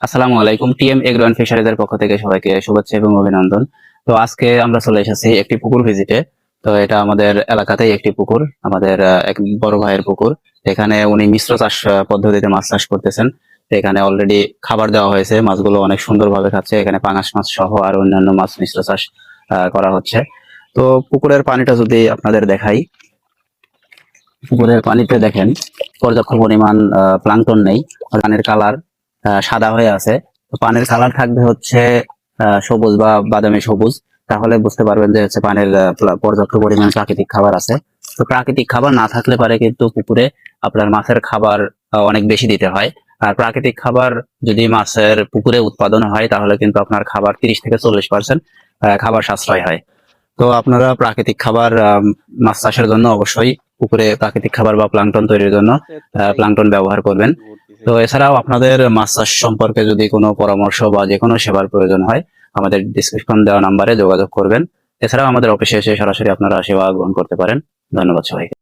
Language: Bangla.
আসসালামু আলাইকুম। টিএম এগ্রো অ্যান্ড ফিশারিজের পক্ষ থেকে সবাইকে শুভেচ্ছা এবং অভিনন্দন। তো আজকে আমরা চলে এসেছি একটি পুকুর ভিজিটে। তো এটা আমাদের এলাকাতেই একটি পুকুর, আমাদের এক বড় ভাইয়ের পুকুর। এখানে উনি মিশ্র চাষ পদ্ধতিতে মাছ চাষ করতেছেন। তো এখানে অলরেডি খাবার দেওয়া হয়েছে, মাছগুলো অনেক সুন্দরভাবে খাচ্ছে। এখানে পাঙাশ মাছ সহ আর অন্যান্য মাছ মিশ্র চাষ করা হচ্ছে। তো পুকুরের পানিটা যদি আপনাদের দেখাই, পুকুরের পানিতে দেখেন পর্যাপ্ত পরিমাণ প্লাঙ্কটন নেই। পানির কালার সাদা হয়ে আছে। তো পানির কালার থাকবে হচ্ছে সবুজ বা বাদামি সবুজ। তাহলে বুঝতে পারবেন যে হচ্ছে পানির পর্যাপ্ত পরিমাণ প্রাকৃতিক খাবার আছে। তো প্রাকৃতিক খাবার না থাকলে পারে কিন্তু পুকুরে আপনার মাছের খাবার অনেক বেশি দিতে হয়। আর প্রাকৃতিক খাবার যদি মাছের পুকুরে উৎপাদন হয় তাহলে কিন্তু আপনার খাবার 30 থেকে 40% খাবার সাশ্রয় হয়। তো আপনারা প্রাকৃতিক খাবার মাছ চাষের জন্য অবশ্যই পুকুরে প্রাকৃতিক খাবার বা প্লাঙ্কটন তৈরির জন্য প্লাঙ্কটন ব্যবহার করবেন। তো এছাড়াও আপনাদের মাছ চাষ সম্পর্কে যদি কোনো পরামর্শ বা যে কোনো সেবার প্রয়োজন হয়, আমাদের ডিসক্রিপশন দেওয়া নাম্বারে যোগাযোগ করবেন। এছাড়াও আমাদের অফিসে এসে সরাসরি আপনারা সেবা গ্রহণ করতে পারেন। ধন্যবাদ সবাইকে।